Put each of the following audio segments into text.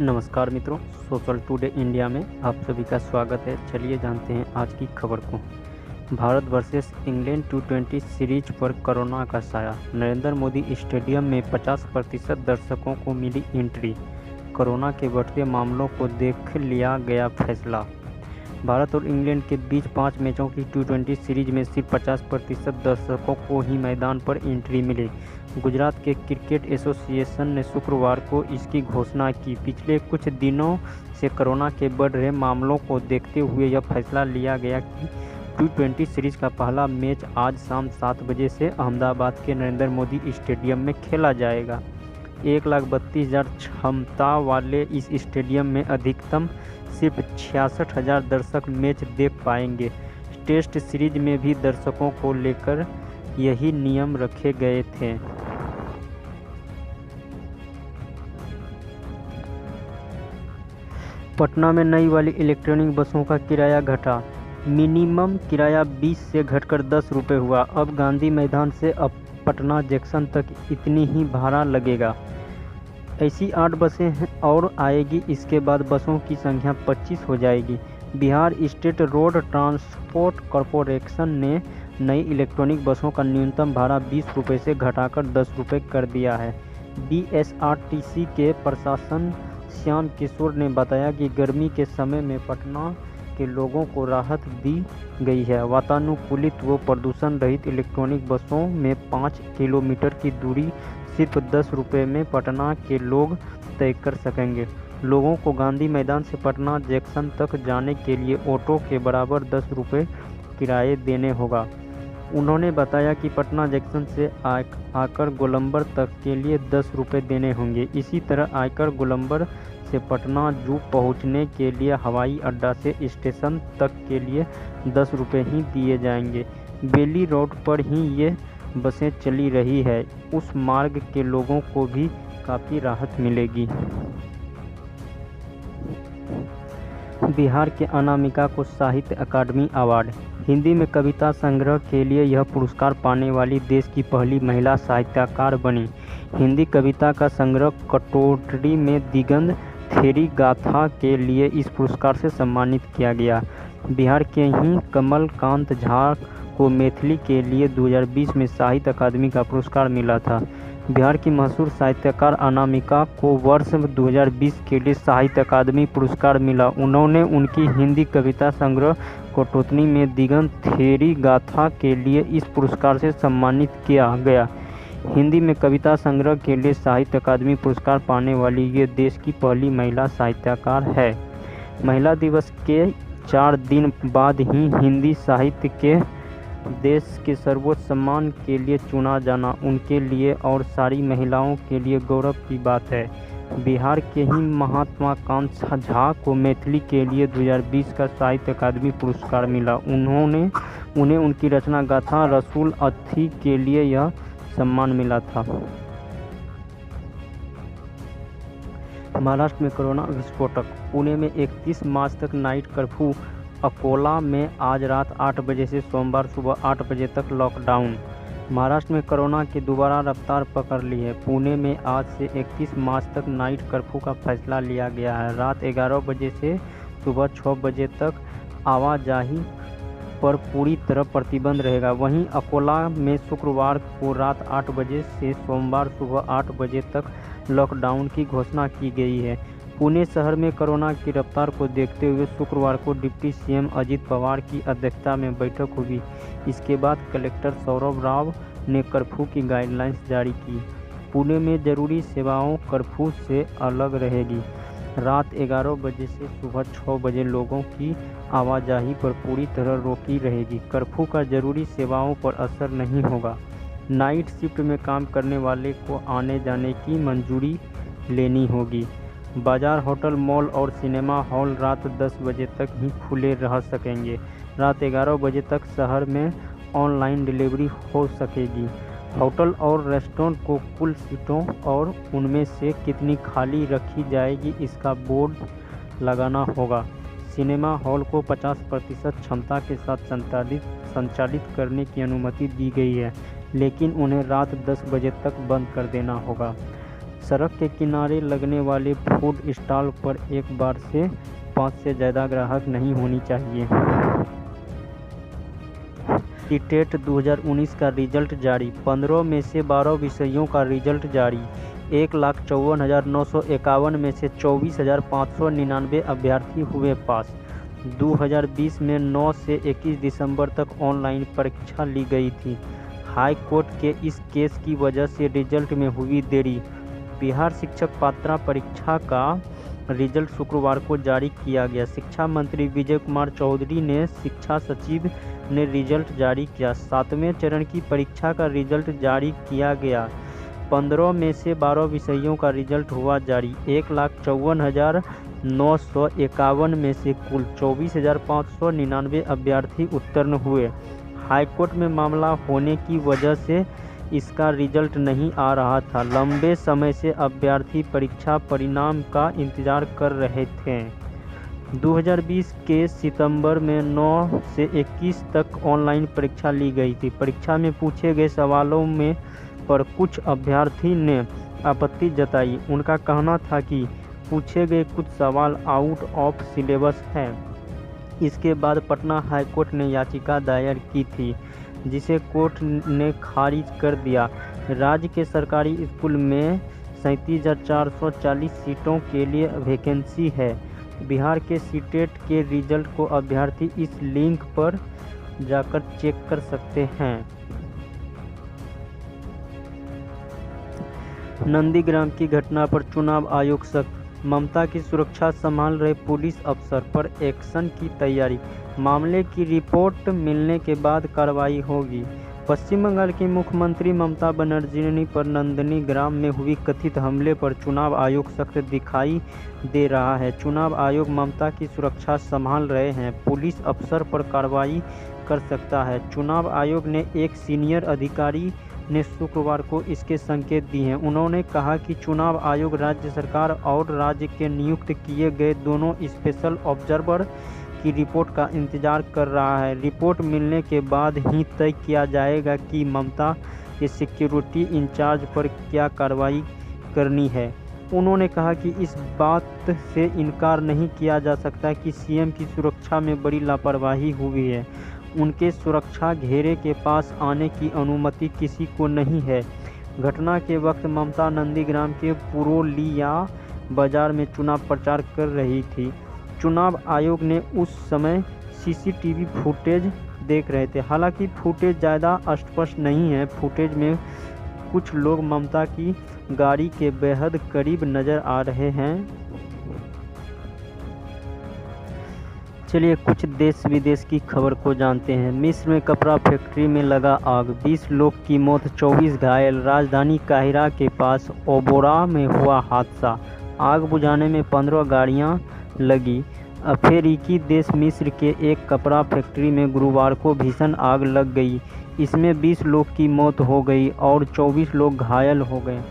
नमस्कार मित्रों, social today India में आप सभी का स्वागत है। चलिए जानते हैं आज की खबर को। Bharat versus England T20 series पर कोरोना का साया। नरेंद्र मोदी स्टेडियम में 50% दर्शकों को मिली एंट्री। कोरोना के बढ़ते मामलों को देख लिया गया फैसला। भारत और इंग्लैंड के बीच 5 मैचों की T20 सीरीज में सिर्फ 50% दर्शकों को ही मैदान पर एंट्री मिली। गुजरात के क्रिकेट एसोसिएशन ने शुक्रवार को इसकी घोषणा की। पिछले कुछ दिनों से कोरोना के बढ़ रहे मामलों को देखते हुए यह फैसला लिया गया कि T20 सीरीज का पहला मैच आज शाम 7 बजे से अहमदाबाद के नरेंद्र मोदी स्टेडियम में खेला जाएगा। 1,32,000 क्षमता वाले इस स्टेडियम में अधिकतम सिर्फ 66,000 दर्शक मैच देख पाएंगे। टेस्ट सीरीज में भी दर्शकों को लेकर यही नियम रखे गए थे। पटना में नई वाली इलेक्ट्रॉनिक बसों का किराया घटा। मिनिमम किराया 20 से घटकर 10 रुपये हुआ। अब गांधी मैदान से अब पटना जंक्शन तक इतनी ही भाड़ा लगेगा। ऐसी 8 बसें और आएगी। इसके बाद बसों की संख्या 25 हो जाएगी। Bihar state road transport corporation ने नई इलेक्ट्रॉनिक बसों का न्यूनतम भाड़ा 20 रुपये से घटाकर 10 रुपये कर दिया है। BSRTC के प्रशासन श्याम किशोर ने बताया कि गर्मी के समय में पटना के लोगों को राहत दी गई है। वातानुकूलित व प्रदूषण रहित इलेक्ट्रॉनिक बसों में 5 किलोमीटर की दूरी सिर्फ 10 रुपये में पटना के लोग तय कर सकेंगे। लोगों को गांधी मैदान से पटना जंक्शन तक जाने के लिए ऑटो के बराबर 10 रुपये किराए देने होगा। उन्होंने बताया कि पटना जंक्शन से आकर गोलंबर तक के लिए 10 रुपये देने होंगे। इसी तरह आकर गोलंबर से पटना जू पहुंचने के लिए हवाई अड्डा से स्टेशन तक के लिए 10 रुपये ही दिए जाएंगे। बेली रोड पर ही ये बसें चली रही है। उस मार्ग के लोगों को भी काफ़ी राहत मिलेगी। बिहार के अनामिका को साहित्य अकादमी अवार्ड। हिंदी में कविता संग्रह के लिए यह पुरस्कार पाने वाली देश की पहली महिला साहित्यकार बनी। हिंदी कविता का संग्रह कटोरी में दिगंत थेरी गाथा के लिए इस पुरस्कार से सम्मानित किया गया। बिहार के ही कमलकांत झा को मैथिली के लिए 2020 में साहित्य अकादमी का पुरस्कार मिला था। बिहार की मशहूर साहित्यकार अनामिका को वर्ष 2020 के लिए साहित्य अकादमी पुरस्कार मिला। उन्होंने उनकी हिंदी कविता संग्रह कटोतनी में दिगंत थेरी गाथा के लिए इस पुरस्कार से सम्मानित किया गया। हिंदी में कविता संग्रह के लिए साहित्य अकादमी पुरस्कार पाने वाली ये देश की पहली महिला साहित्यकार है। महिला दिवस के 4 दिन बाद ही हिंदी साहित्य के देश के सर्वोच्च सम्मान के लिए चुना जाना उनके लिए और सारी महिलाओं के लिए गौरव की बात है। बिहार के ही महात्मा कांत झा को मैथिली के लिए 2020 का साहित्य अकादमी पुरस्कार मिला। उन्हें उनकी रचना गाथा रसूल अथी के लिए यह सम्मान मिला था। महाराष्ट्र में कोरोना विस्फोटक। पुणे में 31 मार्च तक नाइट कर्फ्यू। अकोला में आज रात 8 बजे से सोमवार सुबह 8 बजे तक लॉकडाउन। महाराष्ट्र में कोरोना की दोबारा रफ्तार पकड़ ली है। पुणे में आज से 31 मार्च तक नाइट कर्फ्यू का फैसला लिया गया है। रात 11 बजे से सुबह 6 बजे तक आवाजाही पर पूरी तरह प्रतिबंध रहेगा। वहीं अकोला में शुक्रवार को रात 8 बजे से सोमवार सुबह 8 बजे तक लॉकडाउन की घोषणा की गई है। पुणे शहर में कोरोना की रफ्तार को देखते हुए शुक्रवार को डिप्टी सीएम अजित पवार की अध्यक्षता में बैठक हुई। इसके बाद कलेक्टर सौरभ राव ने कर्फ्यू की गाइडलाइंस जारी की। पुणे में जरूरी सेवाओं कर्फ्यू से अलग रहेगी। रात 11 बजे से सुबह 6 बजे लोगों की आवाजाही पर पूरी तरह रोकी रहेगी। कर्फ्यू का जरूरी सेवाओं पर असर नहीं होगा। नाइट शिफ्ट में काम करने वाले को आने जाने की मंजूरी लेनी होगी। बाजार, होटल, मॉल और सिनेमा हॉल रात 10 बजे तक ही खुले रह सकेंगे। रात 11 बजे तक शहर में ऑनलाइन डिलीवरी हो सकेगी। होटल और रेस्टोरेंट को कुल सीटों और उनमें से कितनी खाली रखी जाएगी इसका बोर्ड लगाना होगा। सिनेमा हॉल को 50% क्षमता के साथ संचालित करने की अनुमति दी गई है, लेकिन उन्हें रात 10 बजे तक बंद कर देना होगा। सड़क के किनारे लगने वाले फूड स्टॉल पर एक बार से 5 से ज़्यादा ग्राहक नहीं होनी चाहिए। सीटेट 2019 का रिजल्ट जारी। 15 में से 12 विषयों का रिजल्ट जारी। 1,54,951 में से 24,599 अभ्यर्थी हुए पास। 2020 में 9 से 21 दिसंबर तक ऑनलाइन परीक्षा ली गई थी। हाई कोर्ट के इस केस की वजह से रिजल्ट में हुई देरी। बिहार शिक्षक पात्रता परीक्षा का रिजल्ट शुक्रवार को जारी किया गया। शिक्षा मंत्री विजय कुमार चौधरी ने शिक्षा सचिव ने रिजल्ट जारी किया। 7वें चरण की परीक्षा का रिजल्ट जारी किया गया। 15 में से 12 विषयों का रिजल्ट हुआ जारी। 1,54,951 में से कुल 24,599 अभ्यर्थी उत्तीर्ण हुए। हाईकोर्ट में मामला होने की वजह से इसका रिजल्ट नहीं आ रहा था। लंबे समय से अभ्यर्थी परीक्षा परिणाम का इंतजार कर रहे थे। 2020 के सितंबर में 9 से 21 तक ऑनलाइन परीक्षा ली गई थी। परीक्षा में पूछे गए सवालों में पर कुछ अभ्यर्थी ने आपत्ति जताई। उनका कहना था कि पूछे गए कुछ सवाल आउट ऑफ सिलेबस हैं। इसके बाद पटना हाईकोर्ट ने याचिका दायर की थी, जिसे कोर्ट ने खारिज कर दिया। राज्य के सरकारी स्कूल में 37,440 सीटों के लिए वैकेंसी है। बिहार के सीटेट के रिजल्ट को अभ्यर्थी इस लिंक पर जाकर चेक कर सकते हैं। नंदीग्राम की घटना पर चुनाव आयोग सख्त। ममता की सुरक्षा संभाल रहे पुलिस अफसर पर एक्शन की तैयारी। मामले की रिपोर्ट मिलने के बाद कार्रवाई होगी। पश्चिम बंगाल की मुख्यमंत्री ममता बनर्जी पर नंदनीग्राम में हुई कथित हमले पर चुनाव आयोग सख्त दिखाई दे रहा है। चुनाव आयोग ममता की सुरक्षा संभाल रहे हैं पुलिस अफसर पर कार्रवाई कर सकता है। चुनाव आयोग ने एक सीनियर अधिकारी ने शुक्रवार को इसके संकेत दिए हैं। उन्होंने कहा कि चुनाव आयोग राज्य सरकार और राज्य के नियुक्त किए गए दोनों स्पेशल ऑब्जर्वर की रिपोर्ट का इंतजार कर रहा है। रिपोर्ट मिलने के बाद ही तय किया जाएगा कि ममता के सिक्योरिटी इंचार्ज पर क्या कार्रवाई करनी है। उन्होंने कहा कि इस बात से इनकार नहीं किया जा सकता कि सीएम की सुरक्षा में बड़ी लापरवाही हुई है। उनके सुरक्षा घेरे के पास आने की अनुमति किसी को नहीं है। घटना के वक्त ममता नंदीग्राम के पुरोलिया बाजार में चुनाव प्रचार कर रही थी। चुनाव आयोग ने उस समय सीसीटीवी फुटेज देख रहे थे। हालांकि फुटेज ज़्यादा स्पष्ट नहीं है। फुटेज में कुछ लोग ममता की गाड़ी के बेहद करीब नजर आ रहे हैं। चलिए कुछ देश विदेश की खबर को जानते हैं। मिस्र में कपड़ा फैक्ट्री में लगा आग, 20 लोग की मौत, 24 घायल। राजधानी काहिरा के पास ओबोरा में हुआ हादसा। आग बुझाने में 15 गाड़ियां लगी। अफ्रीकी देश मिस्र के एक कपड़ा फैक्ट्री में गुरुवार को भीषण आग लग गई। इसमें 20 लोग की मौत हो गई और 24 लोग घायल हो गए।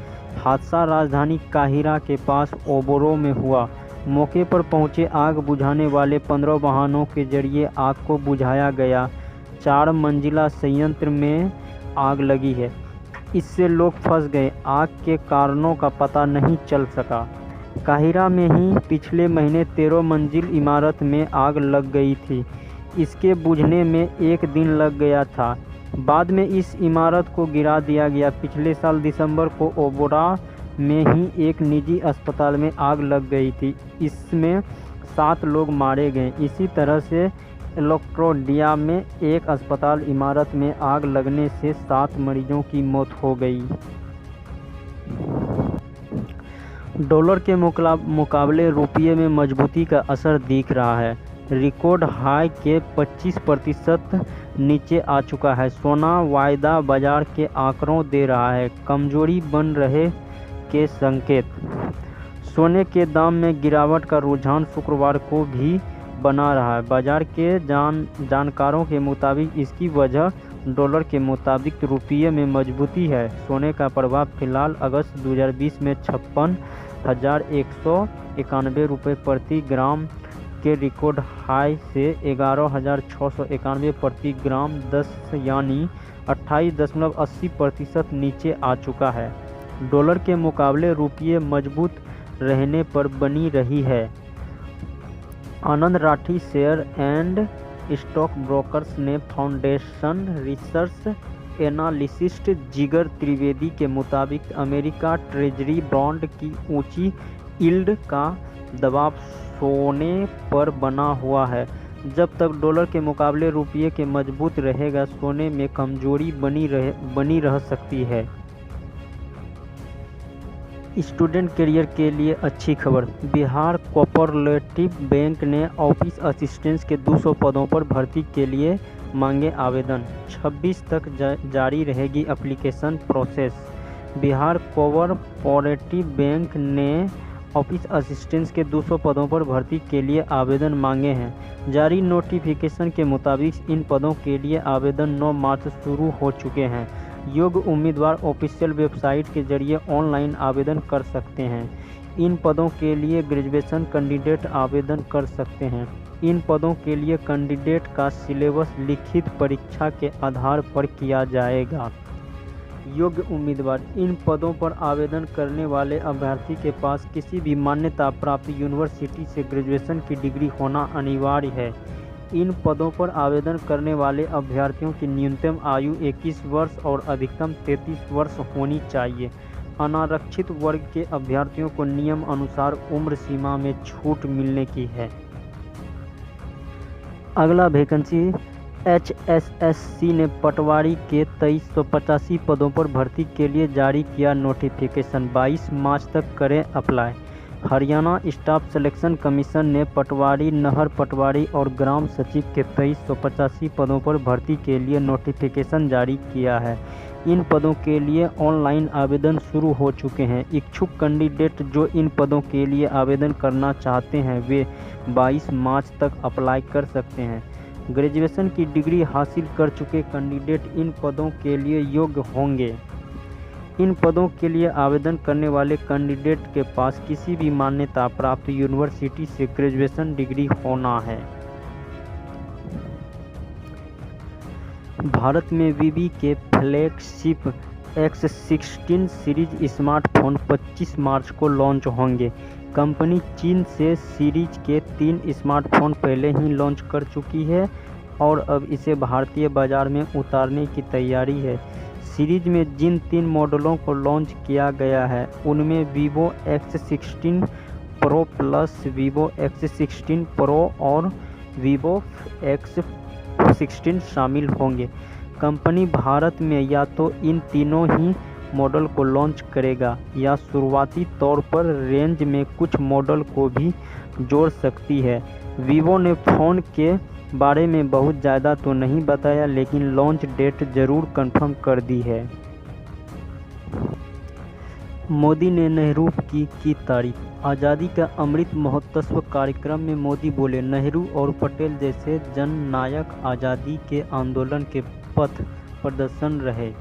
हादसा राजधानी काहिरा के पास ओबोरो में हुआ। मौके पर पहुंचे आग बुझाने वाले 15 वाहनों के जरिए आग को बुझाया गया। 4 मंजिला संयंत्र में आग लगी है। इससे लोग फंस गए। आग के कारणों का पता नहीं चल सका। काहिरा में ही पिछले महीने 13 मंजिल इमारत में आग लग गई थी। इसके बुझने में 1 दिन लग गया था। बाद में इस इमारत को गिरा दिया गया। पिछले साल दिसंबर को ओबोरा में ही एक निजी अस्पताल में आग लग गई थी। इसमें 7 लोग मारे गए। इसी तरह से इलेक्ट्रोडिया में एक अस्पताल इमारत में आग लगने से 7 मरीजों की मौत हो गई। डॉलर के मुकाबले रुपये में मजबूती का असर दिख रहा है। रिकॉर्ड हाई के 25% नीचे आ चुका है। सोना वायदा बाजार के आंकड़ों दे रहा है कमजोरी बन रहे के संकेत। सोने के दाम में गिरावट का रुझान शुक्रवार को भी बना रहा है। बाजार के जानकारों के मुताबिक इसकी वजह डॉलर के मुताबिक रुपये में मजबूती है। सोने का प्रभाव फिलहाल अगस्त 2020 में 56,191 रुपये प्रति ग्राम के रिकॉर्ड हाई से 11,691 प्रति ग्राम 10 यानी 28.80% नीचे आ चुका है। डॉलर के मुकाबले रुपये मजबूत रहने पर बनी रही है। Anand Rathi share and stock brokers ने foundation research analyst Jigar Trivedi के मुताबिक अमेरिका ट्रेजरी बॉन्ड की ऊंची यील्ड का दबाव सोने पर बना हुआ है। जब तक डॉलर के मुकाबले रुपये के मजबूत रहेगा, सोने में कमजोरी बनी रह सकती है। स्टूडेंट करियर के लिए अच्छी खबर। बिहार कोऑपरेटिव बैंक ने ऑफिस असिस्टेंट के 200 पदों पर भर्ती के लिए मांगे आवेदन। 26 तक जारी रहेगी application process. Bihar cooperative bank ने ऑफिस असिस्टेंट के 200 पदों पर भर्ती के लिए आवेदन मांगे हैं। जारी नोटिफिकेशन के मुताबिक इन पदों के लिए आवेदन 9 मार्च से शुरू हो चुके हैं। योग्य उम्मीदवार ऑफिशियल वेबसाइट के जरिए ऑनलाइन आवेदन कर सकते हैं। इन पदों के लिए ग्रेजुएशन कैंडिडेट आवेदन कर सकते हैं। इन पदों के लिए कैंडिडेट का सिलेबस लिखित परीक्षा के आधार पर किया जाएगा। योग्य उम्मीदवार। इन पदों पर आवेदन करने वाले अभ्यर्थी के पास किसी भी मान्यता प्राप्त यूनिवर्सिटी से ग्रेजुएशन की डिग्री होना अनिवार्य है। इन पदों पर आवेदन करने वाले अभ्यर्थियों की न्यूनतम आयु 21 वर्ष और अधिकतम 33 वर्ष होनी चाहिए। अनारक्षित वर्ग के अभ्यर्थियों को नियम अनुसार उम्र सीमा में छूट मिलने की है। अगला वैकेंसी HSSC ने पटवारी के 2385 पदों पर भर्ती के लिए जारी किया नोटिफिकेशन। 22 मार्च तक करें apply. Haryana staff selection commission ने पटवारी, नहर पटवारी और ग्राम सचिव के 2385 पदों पर भर्ती के लिए नोटिफिकेशन जारी किया है। इन पदों के लिए ऑनलाइन आवेदन शुरू हो चुके हैं। इच्छुक कैंडिडेट जो इन पदों के लिए आवेदन करना चाहते हैं वे 22 मार्च तक अप्लाई कर सकते हैं। ग्रेजुएशन की डिग्री हासिल कर चुके कैंडिडेट इन पदों के लिए योग्य होंगे। इन पदों के लिए आवेदन करने वाले कैंडिडेट के पास किसी भी मान्यता प्राप्त यूनिवर्सिटी से ग्रेजुएशन डिग्री होना है। भारत में वीवी के फ्लैगशिप X16 सीरीज स्मार्टफोन 25 मार्च को लॉन्च होंगे। कंपनी चीन से सीरीज के 3 स्मार्टफोन पहले ही लॉन्च कर चुकी है और अब इसे भारतीय बाजार में उतारने की तैयारी है। सीरीज में जिन 3 मॉडलों को लॉन्च किया गया है उनमें Vivo X16 pro plus, Vivo X16 pro और वीवो X16 शामिल होंगे। कंपनी भारत में या तो इन तीनों ही मॉडल को लॉन्च करेगा या शुरुआती तौर पर रेंज में कुछ मॉडल को भी जोड़ सकती है। वीवो ने फ़ोन के बारे में बहुत ज़्यादा तो नहीं बताया, लेकिन लॉन्च डेट ज़रूर कंफर्म कर दी है। मोदी ने नेहरू की तारीफ। आज़ादी का अमृत महोत्सव कार्यक्रम में मोदी बोले, नेहरू और पटेल जैसे जननायक आज़ादी के आंदोलन के पथ प्रदर्शन रहे।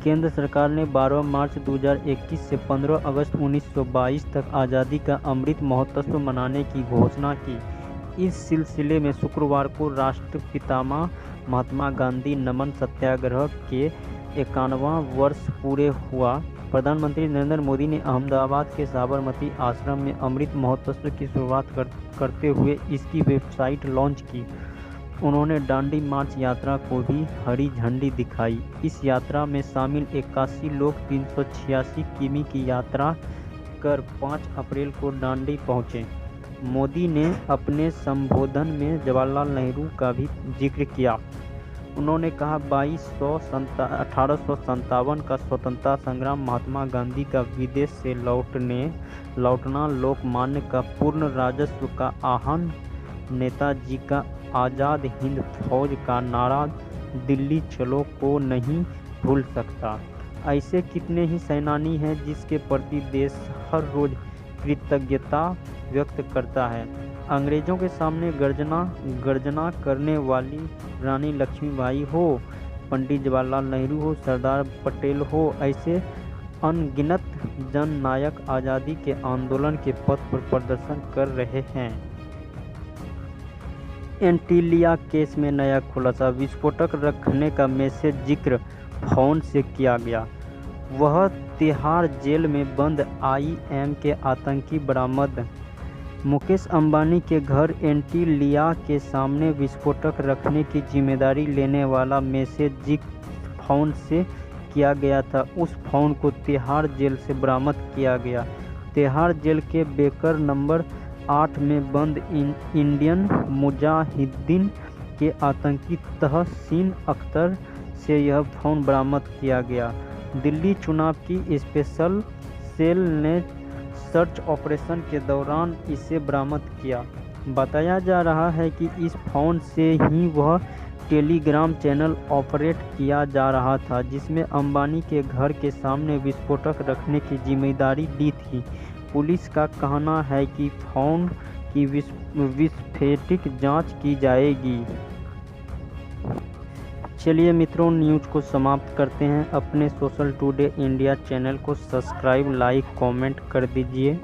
केंद्र सरकार ने 12 मार्च 2021 से 15 अगस्त 1922 तक आज़ादी का अमृत महोत्सव मनाने की घोषणा की। इस सिलसिले में शुक्रवार को राष्ट्रपिता महात्मा गांधी नमन सत्याग्रह के 51वां वर्ष पूरे हुआ। प्रधानमंत्री नरेंद्र मोदी ने अहमदाबाद के साबरमती आश्रम में अमृत महोत्सव की शुरुआत करते हुए इसकी वेबसाइट लॉन्च की। उन्होंने दांडी मार्च यात्रा को भी हरी झंडी दिखाई। इस यात्रा में शामिल 81 लोग 386 किमी की यात्रा कर 5 अप्रैल को दांडी पहुंचे। मोदी ने अपने संबोधन में जवाहरलाल नेहरू का भी जिक्र किया। उन्होंने कहा, 1857 का स्वतंत्रता संग्राम, महात्मा गांधी का विदेश से लौटना, लोकमान्य का पूर्ण राजस्व का आह्वान, नेताजी का आज़ाद हिंद फौज का नारा, दिल्ली चलो को नहीं भूल सकता। ऐसे कितने ही सेनानी हैं जिसके प्रति देश हर रोज कृतज्ञता व्यक्त करता है। अंग्रेज़ों के सामने गर्जना करने वाली रानी लक्ष्मीबाई हो, पंडित जवाहरलाल नेहरू हो, सरदार पटेल हो, ऐसे अनगिनत जननायक आज़ादी के आंदोलन के पथ पर प्रदर्शन कर रहे हैं। एंटीलिया केस में नया खुलासा। विस्फोटक रखने का मैसेज जिक्र फ़ोन से किया गया। वह तिहाड़ जेल में बंद IM के आतंकी बरामद। मुकेश अंबानी के घर एंटीलिया के सामने विस्फोटक रखने की जिम्मेदारी लेने वाला मैसेज जिस फ़ोन से किया गया था, उस फ़ोन को तिहाड़ जेल से बरामद किया गया। तिहाड़ जेल के बेकर नंबर 8 में बंद इंडियन मुजाहिदीन के आतंकी तहसीन अख्तर से यह फ़ोन बरामद किया गया। दिल्ली चुनाव की स्पेशल सेल ने सर्च ऑपरेशन के दौरान इसे बरामद किया। बताया जा रहा है कि इस फ़ोन से ही वह टेलीग्राम चैनल ऑपरेट किया जा रहा था, जिसमें अंबानी के घर के सामने विस्फोटक रखने की जिम्मेदारी ली थी। पुलिस का कहना है कि फ़ोन की विस्फोटक जांच की जाएगी। चलिए मित्रों, न्यूज़ को समाप्त करते हैं। अपने सोशल टुडे इंडिया चैनल को सब्सक्राइब, लाइक, कमेंट कर दीजिए।